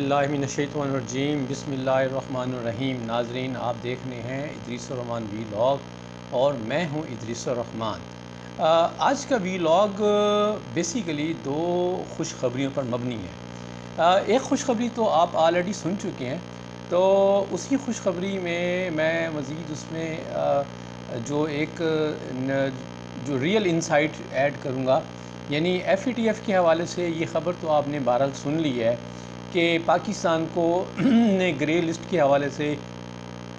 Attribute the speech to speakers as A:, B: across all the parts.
A: باللہ من الشیطان الرجیم بسم اللہ الرحمن الرحیم۔ ناظرین، آپ دیکھ رہے ہیں ادریس الرحمان ویلاگ اور میں ہوں ادریس الرحمان۔ آج کا ویلاگ بیسیکلی دو خوشخبریوں پر مبنی ہے۔ ایک خوشخبری تو آپ آلریڈی سن چکے ہیں، تو اسی خوشخبری میں مزید اس میں جو ایک جو ریئل انسائٹ ایڈ کروں گا، یعنی ایف اے ٹی ایف کے حوالے سے یہ خبر تو آپ نے بہرحال سن لی ہے کہ پاکستان کو نے گرے لسٹ کے حوالے سے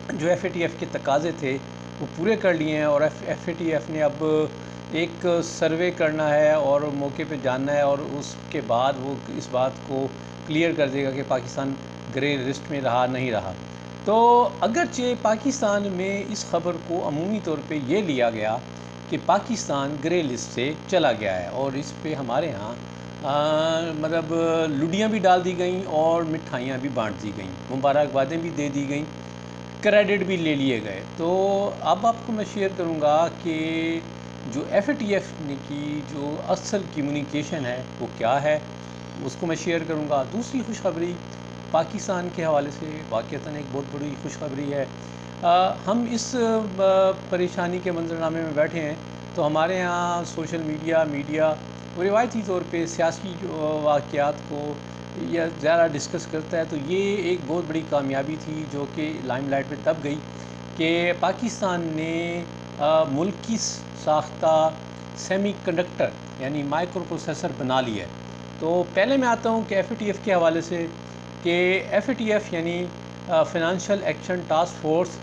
A: جو ایف اے ٹی ایف کے تقاضے تھے وہ پورے کر لیے ہیں، اور ایف اے ٹی ایف نے اب ایک سروے کرنا ہے اور موقع پہ جاننا ہے، اور اس کے بعد وہ اس بات کو کلیئر کر دے گا کہ پاکستان گرے لسٹ میں رہا نہیں رہا۔ تو اگرچہ پاکستان میں اس خبر کو عمومی طور پہ یہ لیا گیا کہ پاکستان گرے لسٹ سے چلا گیا ہے، اور اس پہ ہمارے ہاں مطلب لڈیاں بھی ڈال دی گئیں اور مٹھائیاں بھی بانٹ دی گئیں، مبارکبادیں بھی دے دی گئیں، کریڈٹ بھی لے لیے گئے۔ تو اب آپ کو میں شیئر کروں گا کہ جو ایف اے ٹی ایف کی جو اصل کمیونیکیشن ہے وہ کیا ہے، اس کو میں شیئر کروں گا۔ دوسری خوشخبری پاکستان کے حوالے سے واقعتاً ایک بہت بڑی خوشخبری ہے۔ ہم اس پریشانی کے منظرنامے میں بیٹھے ہیں تو ہمارے ہاں سوشل میڈیا روایتی طور پہ سیاسی واقعات کو یا زیادہ ڈسکس کرتا ہے، تو یہ ایک بہت بڑی کامیابی تھی جو کہ لائم لائٹ میں تب گئی کہ پاکستان نے ملکی ساختہ سیمی کنڈکٹر یعنی مائکرو پروسیسر بنا لیا ہے۔ تو پہلے میں آتا ہوں کہ ایف اے ٹی ایف کے حوالے سے کہ ایف اے ٹی ایف یعنی فائنینشیل ایکشن ٹاسک فورس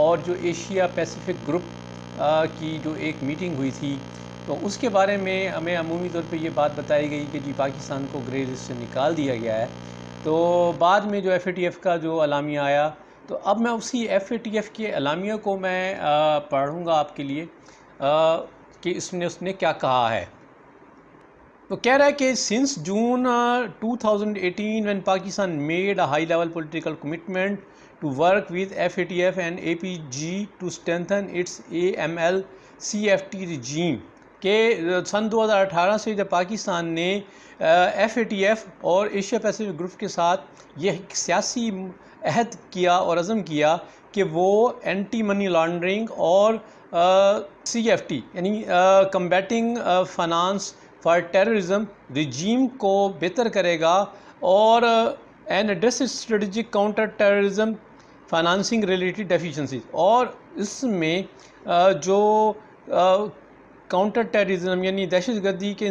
A: اور جو ایشیا پیسیفک گروپ کی جو ایک میٹنگ ہوئی تھی، تو اس کے بارے میں ہمیں عمومی طور پہ یہ بات بتائی گئی کہ جی پاکستان کو گرے لسٹ سے نکال دیا گیا ہے۔ تو بعد میں جو ایف اے ٹی ایف کا جو اعلامیہ آیا، تو اب میں اسی ایف اے ٹی ایف کے اعلامیہ کو میں پڑھوں گا آپ کے لیے کہ اس نے کیا کہا ہے۔ تو کہہ رہا ہے کہ since June 2018 when Pakistan made a high level political commitment to work with FATF and APG to strengthen its AML CFT regime، کہ سن 2018 سے جب پاکستان نے ایف اے ٹی ایف اور ایشیا پیسیفک گروپ کے ساتھ یہ سیاسی عہد کیا اور عزم کیا کہ وہ اینٹی منی لانڈرنگ اور سی ایف ٹی یعنی کمبیٹنگ فائنانس فار ٹیررزم رجیم کو بہتر کرے گا، اور an address strategic counter terrorism financing related deficiencies, اور اس میں جو کاؤنٹر ٹیررزم یعنی دہشت گردی کے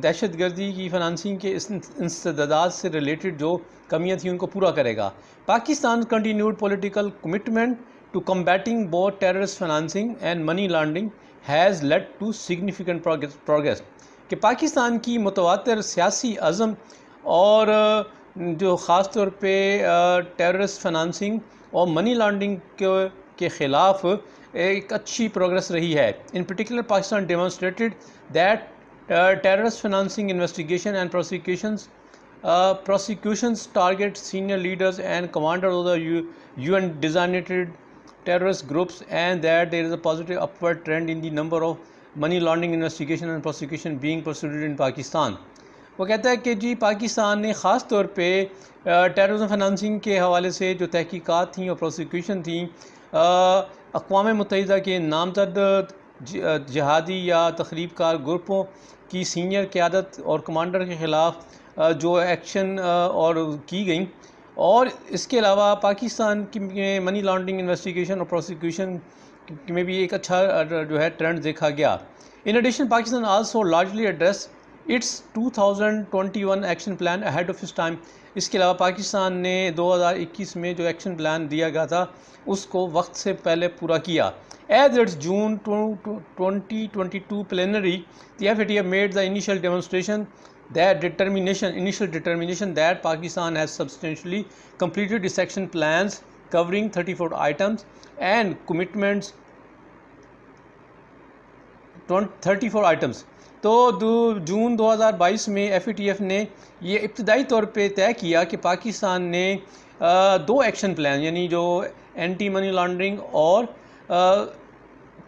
A: دہشت گردی کی فائنانسنگ کے انسدادات سے ریلیٹڈ جو کمیاں تھیں ان کو پورا کرے گا۔ Pakistan continued political commitment to combating both terrorist financing and money laundering has led to significant progress, کہ پاکستان کی متواتر سیاسی عزم اور جو خاص طور پہ ٹیررسٹ فائنانسنگ اور منی لانڈرنگ کے خلاف ایک اچھی پروگریس رہی ہے۔ In particular Pakistan demonstrated that terrorist financing investigation and prosecutions target senior leaders and commanders of the UN designated terrorist groups, and that there is a positive upward trend in the number of money laundering investigation and prosecution being pursued in Pakistan۔ وہ کہتا ہے کہ جی پاکستان نے خاص طور پہ terrorism financing کے حوالے سے جو تحقیقات تھیں اور پروسیکیوشن تھیں، اقوام متحدہ کے نامزد جہادی یا تخریب کار گروپوں کی سینئر قیادت اور کمانڈر کے خلاف جو ایکشن اور کی گئیں، اور اس کے علاوہ پاکستان کی منی لانڈرنگ انویسٹیگیشن اور پروسیکیوشن میں بھی ایک اچھا جو ہے ٹرینڈ دیکھا گیا۔ In addition Pakistan also largely address its 2021 action plan ahead of its time. اس کے علاوہ پاکستان نے 2021 میں جو ایکشن پلان دیا گیا تھا اس کو وقت سے پہلے پورا کیا۔ As it's June 2022 plenary, the FATF made the initial determination that Pakistan has substantially completed its action plans covering 34 items and commitments 34 items۔ تو جون 2022 میں ایف اے ٹی ایف نے یہ ابتدائی طور پہ طے کیا کہ پاکستان نے دو ایکشن پلان یعنی جو اینٹی منی لانڈرنگ اور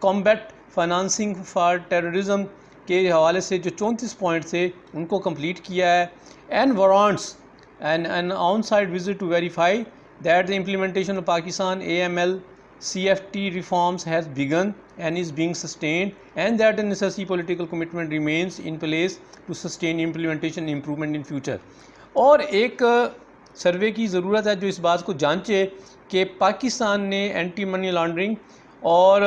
A: کمبیٹ فائنانسنگ فار ٹیررزم کے حوالے سے جو 34 پوائنٹ تھے ان کو کمپلیٹ کیا ہے۔ and warrants an on-site visit to verify that the implementation of Pakistan AML CFT reforms has begun and is being sustained, and that the necessary political commitment remains in place to sustain implementation and improvement in future. اور ایک survey کی ضرورت ہے جو اس بات کو جانچے کہ پاکستان نے اینٹی منی لانڈرنگ اور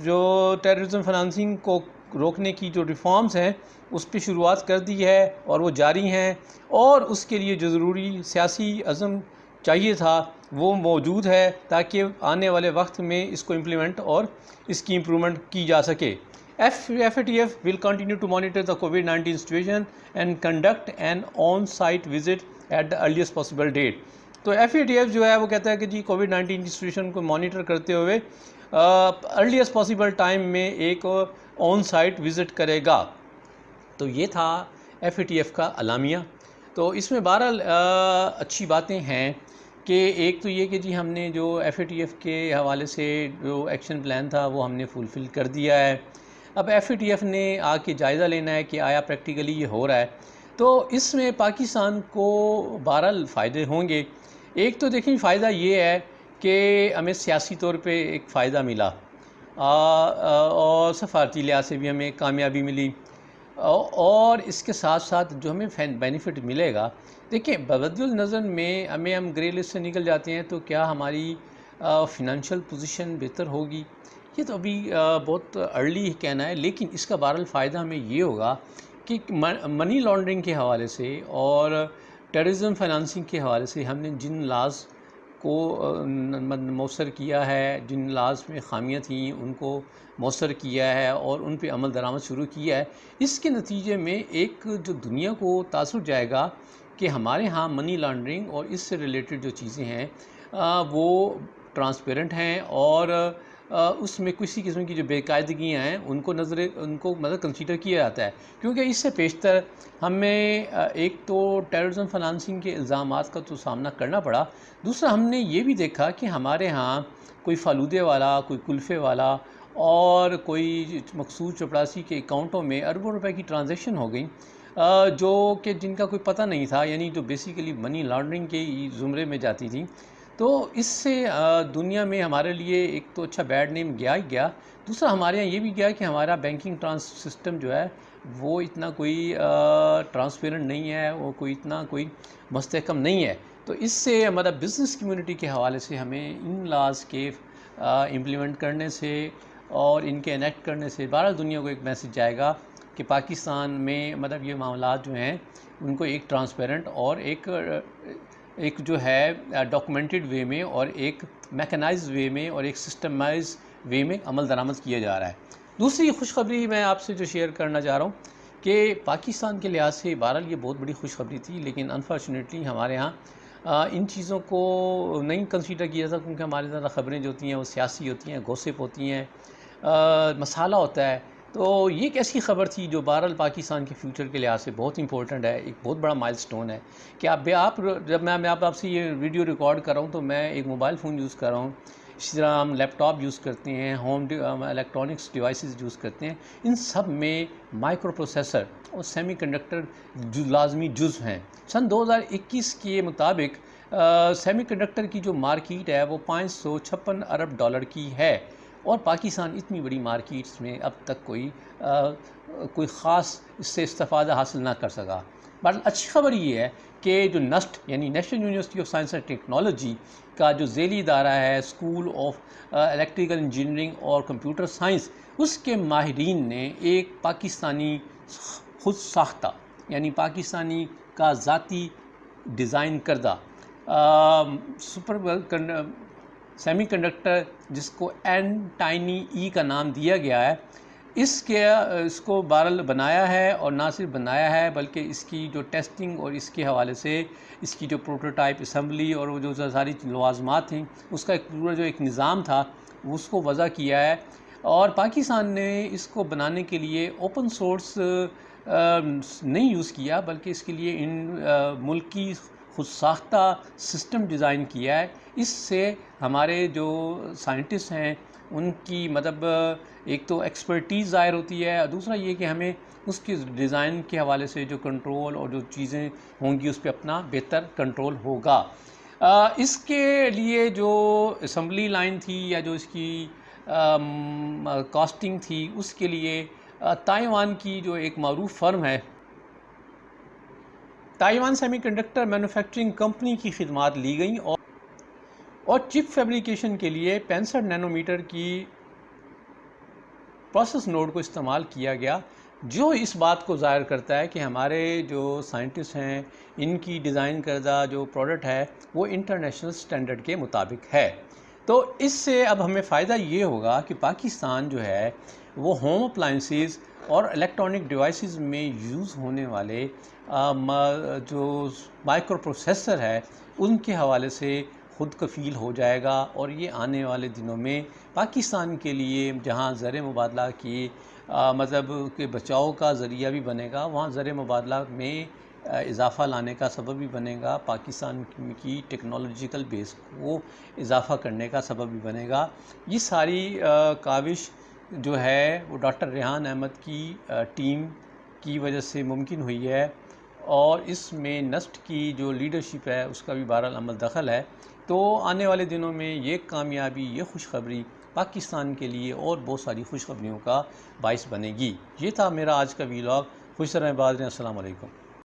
A: جو ٹیررزم فنانسنگ کو روکنے کی جو ریفارمز ہیں اس پہ شروعات کر دی ہے اور وہ جاری ہیں، اور اس کے لیے جو ضروری سیاسی عزم چاہیے تھا وہ موجود ہے تاکہ آنے والے وقت میں اس کو امپلیمنٹ اور اس کی امپرومنٹ کی جا سکے. FATF will continue to monitor the COVID-19 situation and conduct an on-site visit at the earliest possible date. تو FATF جو ہے وہ کہتا ہے کہ جی کووڈ-19 کی سچویشن کو مانیٹر کرتے ہوئے ارلیسٹ پاسبل ٹائم میں ایک آن سائٹ وزٹ کرے گا. تو یہ تھا FATF کا اعلامیہ. تو اس میں بہرحال اچھی باتیں ہیں کہ ایک تو یہ کہ جی ہم نے جو FATF کے حوالے سے جو ایکشن پلان تھا وہ ہم نے فلفل کر دیا ہے. اب FATF نے آ کے جائزہ لینا ہے کہ آیا پریکٹیکلی یہ ہو رہا ہے. تو اس میں پاکستان کو بہرحال فائدے ہوں گے. ایک تو دیکھیں فائدہ یہ ہے کہ ہمیں سیاسی طور پہ ایک فائدہ ملا اور سفارتی لحاظ سے بھی ہمیں کامیابی ملی، اور اس کے ساتھ ساتھ جو ہمیں بینیفٹ ملے گا، دیکھیں بغض النظر میں ہم گرے لسٹ سے نکل جاتے ہیں تو کیا ہماری فنانشل پوزیشن بہتر ہوگی، یہ تو ابھی بہت ارلی کہنا ہے. لیکن اس کا بہرحال فائدہ ہمیں یہ ہوگا کہ منی لانڈرنگ کے حوالے سے اور ٹیررزم فنانسنگ کے حوالے سے ہم نے جن لاز کو مؤثر کیا ہے، جن لاز میں خامیاں تھیں ان کو مؤثر کیا ہے اور ان پہ عمل درآمد شروع کیا ہے. اس کے نتیجے میں ایک جو دنیا کو تاثر جائے گا کہ ہمارے ہاں منی لانڈرنگ اور اس سے ریلیٹڈ جو چیزیں ہیں وہ ٹرانسپیرنٹ ہیں، اور اس میں کسی قسم کی جو بے قاعدگیاں ہیں ان کو مطلب کنسیڈر کیا جاتا ہے. کیونکہ اس سے پیشتر ہمیں ایک تو ٹیررزم فنانسنگ کے الزامات کا تو سامنا کرنا پڑا، دوسرا ہم نے یہ بھی دیکھا کہ ہمارے ہاں کوئی فالودے والا، کوئی کلفے والا اور کوئی مخصوص چپڑاسی کے اکاؤنٹوں میں اربوں روپے کی ٹرانزیکشن ہو گئی جو کہ جن کا کوئی پتہ نہیں تھا، یعنی جو بیسیکلی منی لانڈرنگ کے زمرے میں جاتی تھیں. تو اس سے دنیا میں ہمارے لیے ایک تو اچھا بیڈ نیم گیا ہی گیا، دوسرا ہمارے یہاں یہ بھی گیا کہ ہمارا بینکنگ سسٹم جو ہے وہ اتنا کوئی ٹرانسپیرنٹ نہیں ہے، وہ کوئی مستحکم نہیں ہے. تو اس سے ہمارا بزنس کمیونٹی کے حوالے سے ہمیں ان لاز کے امپلیمنٹ کرنے سے اور ان کے انیکٹ کرنے سے بہرحال دنیا کو ایک میسج جائے گا کہ پاکستان میں مطلب یہ معاملات جو ہیں ان کو ایک ٹرانسپیرنٹ اور ایک جو ہے ڈاکومنٹڈ وے میں اور ایک میکنائزڈ وے میں اور ایک سسٹمائز وے میں عمل درآمد کیا جا رہا ہے. دوسری خوشخبری میں آپ سے جو شیئر کرنا چاہ رہا ہوں کہ پاکستان کے لحاظ سے بہرحال یہ بہت بڑی خوشخبری تھی، لیکن انفارچونیٹلی ہمارے ہاں ان چیزوں کو نہیں کنسیڈر کیا جاتا، کیونکہ ہماری زیادہ خبریں جو ہوتی ہیں وہ سیاسی ہوتی ہیں، گوسپ ہوتی ہیں، مسالہ ہوتا ہے. تو یہ ایک ایسی خبر تھی جو بہرحال پاکستان کے فیوچر کے لحاظ سے بہت امپورٹنٹ ہے، ایک بہت بڑا مائل سٹون ہے کہ جب میں آپ سے یہ ویڈیو ریکارڈ کر رہا ہوں تو میں ایک موبائل فون یوز کر رہا ہوں، اسی طرح ہم لیپ ٹاپ یوز کرتے ہیں، الیکٹرانکس ڈیوائسز یوز کرتے ہیں، ان سب میں مائکرو پروسیسر اور سیمی کنڈکٹر لازمی جزو ہیں. سن 2021 کے مطابق سیمی کنڈکٹر کی جو مارکیٹ ہے وہ $556 ارب کی ہے، اور پاکستان اتنی بڑی مارکیٹس میں اب تک کوئی خاص اس سے استفادہ حاصل نہ کر سکا. بٹ اچھی خبر یہ ہے کہ جو نسٹ یعنی national university of science and technology کا جو ذیلی ادارہ ہے اسکول آف الیکٹریکل انجینئرنگ اور کمپیوٹر سائنس، اس کے ماہرین نے ایک پاکستانی خود ساختہ یعنی پاکستانی کا ذاتی ڈیزائن کردہ سیمی کنڈکٹر جس کو N-Tiny کا نام دیا گیا ہے، اس کو بہرحال بنایا ہے، اور نہ صرف بنایا ہے بلکہ اس کی جو ٹیسٹنگ اور اس کے حوالے سے اس کی جو پروٹوٹائپ اسمبلی اور وہ جو ساری لوازمات تھیں اس کا ایک پورا جو ایک نظام تھا اس کو وضع کیا ہے. اور پاکستان نے اس کو بنانے کے لیے اوپن سورس نہیں یوز کیا بلکہ اس کے لیے ملکی خود ساختہ سسٹم ڈیزائن کیا ہے. اس سے ہمارے جو سائنٹسٹ ہیں ان کی مطلب ایک تو ایکسپرٹیز ظاہر ہوتی ہے، اور دوسرا یہ کہ ہمیں اس کی ڈیزائن کے حوالے سے جو کنٹرول اور جو چیزیں ہوں گی اس پہ اپنا بہتر کنٹرول ہوگا۔ اس کے لیے جو اسمبلی لائن تھی یا جو اس کی کاسٹنگ تھی، اس کے لیے تائیوان کی جو ایک معروف فرم ہے Taiwan semi conductor manufacturing company کی خدمات لی گئیں، اور چپ فیبریکیشن کے لیے 65 نینو میٹر کی پروسیس نوڈ کو استعمال کیا گیا، جو اس بات کو ظاہر کرتا ہے کہ ہمارے جو سائنٹسٹ ہیں ان کی ڈیزائن کردہ جو پروڈکٹ ہے وہ انٹرنیشنل سٹینڈرڈ کے مطابق ہے۔ تو اس سے اب ہمیں فائدہ یہ ہوگا کہ پاکستان جو ہے وہ ہوم اپلائنسز اور الیکٹرانک ڈیوائسز میں یوز ہونے والے جو مائکرو پروسیسر ہے ان کے حوالے سے خود کفیل ہو جائے گا، اور یہ آنے والے دنوں میں پاکستان کے لیے جہاں زر مبادلہ کی مطلب کہ بچاؤ کا ذریعہ بھی بنے گا، وہاں زر مبادلہ میں اضافہ لانے کا سبب بھی بنے گا، پاکستان کی ٹیکنالوجیکل بیس کو اضافہ کرنے کا سبب بھی بنے گا۔ یہ ساری کاوش جو ہے وہ ڈاکٹر ریحان احمد کی ٹیم کی وجہ سے ممکن ہوئی ہے، اور اس میں نسٹ کی جو لیڈرشپ ہے اس کا بھی بہرحال عمل دخل ہے۔ تو آنے والے دنوں میں یہ کامیابی، یہ خوشخبری پاکستان کے لیے اور بہت ساری خوشخبریوں کا باعث بنے گی۔ یہ تھا میرا آج کا ویلاگ۔ خوش رہیں، آباد رہیں، السلام علیکم۔